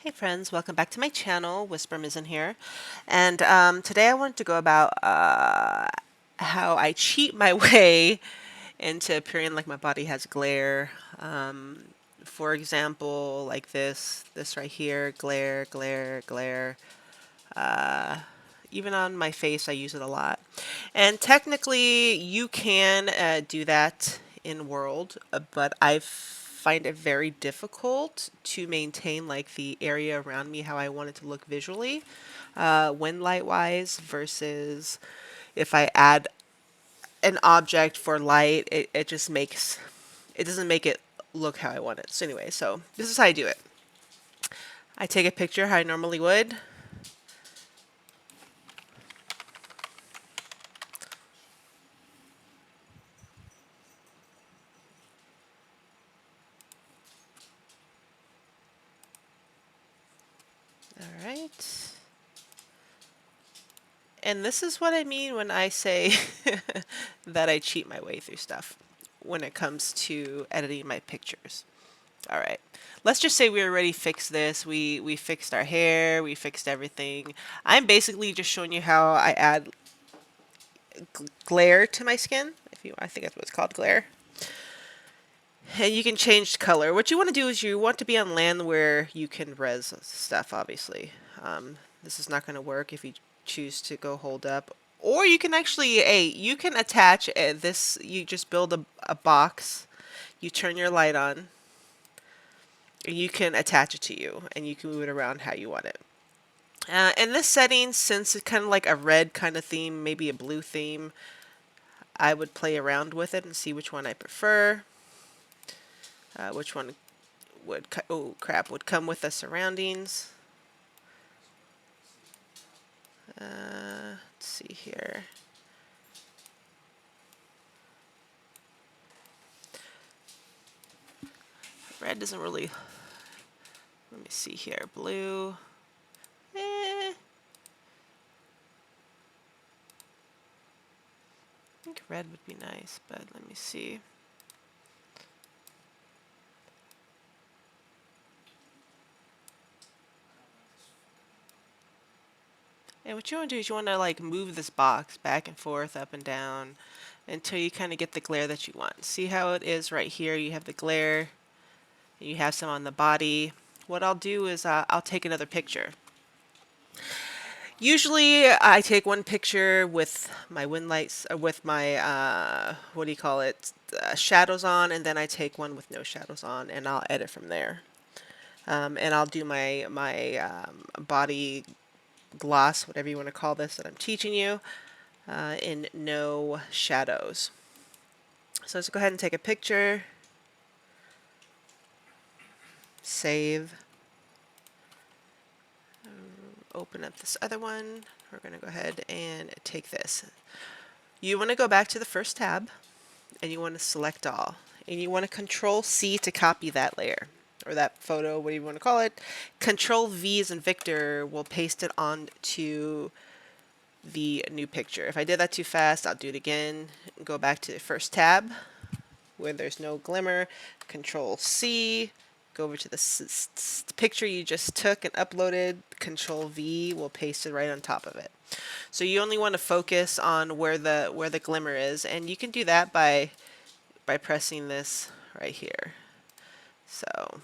Hey friends, welcome back to my channel. Whisper Mizzen here, and today I wanted to go about how I cheat my way into appearing like my body has glare. For example, like this right here, glare, glare, glare. Even on my face, I use it a lot. And technically, you can do that in World, but I find it very difficult to maintain like the area around me how I want it to look visually, wind light wise, versus if I add an object for light, it just makes it doesn't make it look how I want it. So anyway, so this is how I do it. I take a picture how I normally would. All right. And this is what I mean when I say that I cheat my way through stuff when it comes to editing my pictures. All right. Let's just say we already fixed this. We fixed our hair, we fixed everything. I'm basically just showing you how I add glare to my skin. If you I think that's what it's called, glare. And you can change color. What you want to do is you want to be on land where you can res stuff, obviously. This is not going to work if you choose to go hold up. Or you can actually, hey, you can attach this, you just build a box, you turn your light on, and you can attach it to you, and you can move it around how you want it. In this setting, since it's kind of like a red kind of theme, maybe a blue theme, I would play around with it and see which one I prefer. Which one would would come with the surroundings. Let's see here. Red doesn't really. Let me see here. Blue. I think red would be nice, but let me see. And what you want to do is you want to like move this box back and forth, up and down, until you kind of get the glare that you want. See how it is right here? You have the glare, and you have some on the body. What I'll do is I'll take another picture. Usually, I take one picture with my wind lights, with my what do you call it, shadows on, and then I take one with no shadows on, and I'll edit from there. And I'll do my body gloss, whatever you want to call this, that I'm teaching you, in no shadows. So let's go ahead and take a picture, save, open up this other one. We're going to go ahead and take this. You want to go back to the first tab, and you want to select all, and you want to Control C to copy that layer or that photo, whatever you want to call it. Control V as in Victor will paste it onto the new picture. If I did that too fast, I'll do it again. Go back to the first tab where there's no glimmer. Control C. Go over to the picture you just took and uploaded. Control V will paste it right on top of it. So you only want to focus on where the glimmer is, and you can do that by pressing this right here. So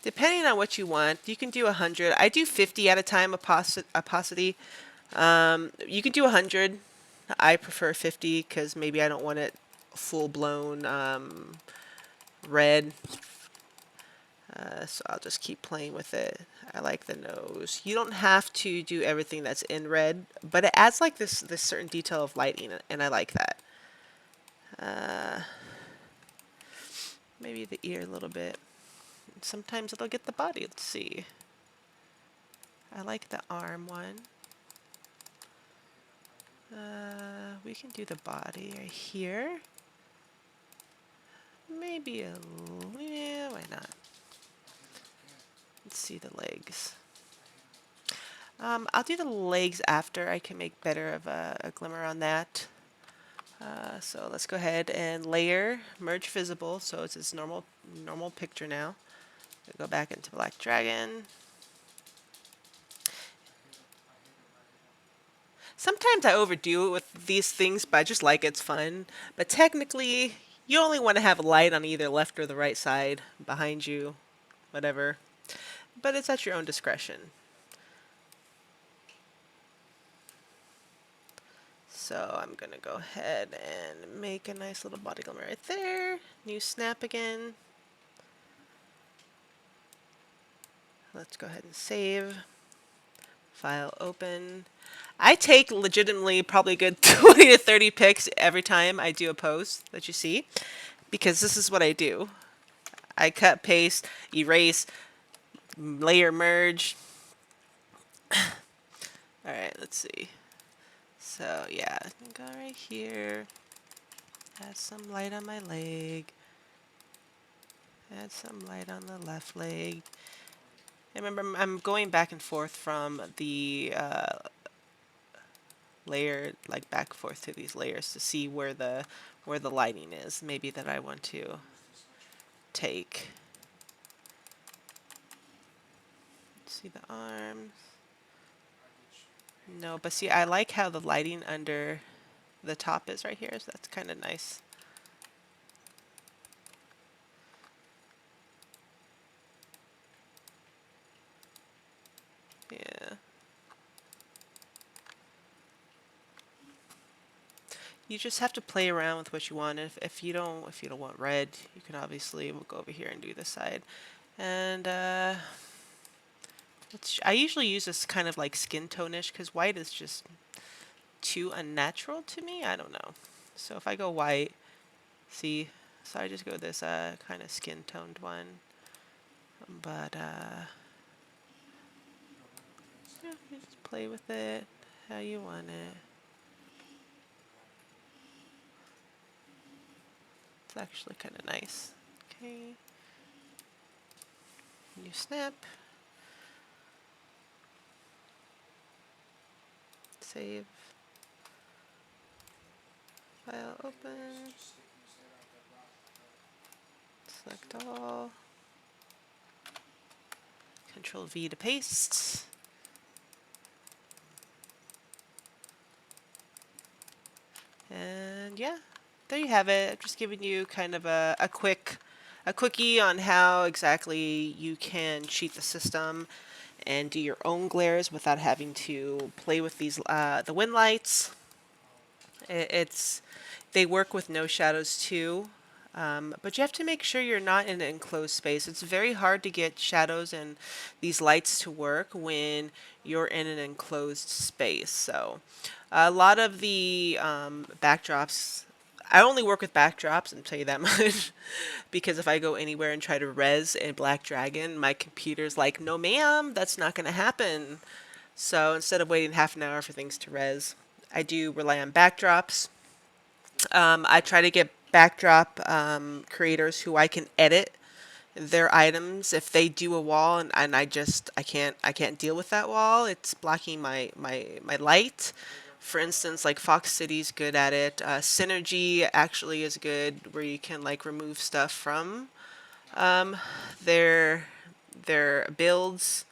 depending on what you want, you can do 100. I do 50 at a time opacity. You can do 100. I prefer 50 because maybe I don't want it full blown red. So I'll just keep playing with it. I like the nose. You don't have to do everything that's in red, but it adds like this certain detail of lighting, and I like that. Maybe the ear a little bit. Sometimes it'll get the body. Let's see. I like the arm one. We can do the body right here. Maybe a little, yeah, why not? Let's see the legs. I'll do the legs after. I can make better of a glimmer on that. So let's go ahead and layer, merge visible, so it's this normal picture now. Go back into Black Dragon. Sometimes I overdo it with these things, but I just like it's fun. But technically, you only want to have a light on either left or the right side, behind you, whatever. But it's at your own discretion. So I'm going to go ahead and make a nice little body glimmer right there. New snap again. Let's go ahead and save. File open. I take legitimately probably a good 20 to 30 pics every time I do a post that you see, because this is what I do. I cut, paste, erase, layer merge. Alright, let's see. So yeah, I can go right here, add some light on my leg, add some light on the left leg. And remember, I'm going back and forth from the layer, like back and forth to these layers to see where the lighting is. Maybe that I want to take. See the arms. No, but see, I like how the lighting under the top is right here, so that's kind of nice. Yeah. You just have to play around with what you want. If you don't want red, you can obviously, we'll go over here and do this side. And I usually use this kind of like skin tone-ish because white is just too unnatural to me. I don't know. So if I go white, see, so I just go this kind of skin toned one. But yeah, you just play with it how you want it. It's actually kind of nice. Okay. New snap. Save. File open. Select all. Control V to paste. And yeah, there you have it. I'm just giving you kind of a quickie on how exactly you can cheat the system and do your own glares without having to play with these the wind lights. It's they work with no shadows too, but you have to make sure you're not in an enclosed space. It's very hard to get shadows and these lights to work when you're in an enclosed space. So a lot of the backdrops, I only work with backdrops, and tell you that much, because if I go anywhere and try to res a Black Dragon, my computer's like, no ma'am, that's not going to happen. So instead of waiting half an hour for things to res, I do rely on backdrops. I try to get backdrop creators who I can edit their items if they do a wall and I can't deal with that wall. It's blocking my light. For instance, like Fox City's good at it. Synergy actually is good where you can like remove stuff from their builds.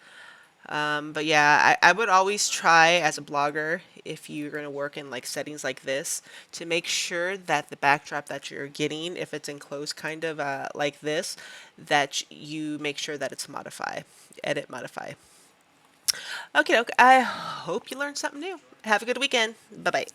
But yeah, I would always try as a blogger, if you're going to work in like settings like this, to make sure that the backdrop that you're getting, if it's enclosed kind of like this, that you make sure that it's edit modify. Okay, I hope you learned something new. Have a good weekend. Bye bye.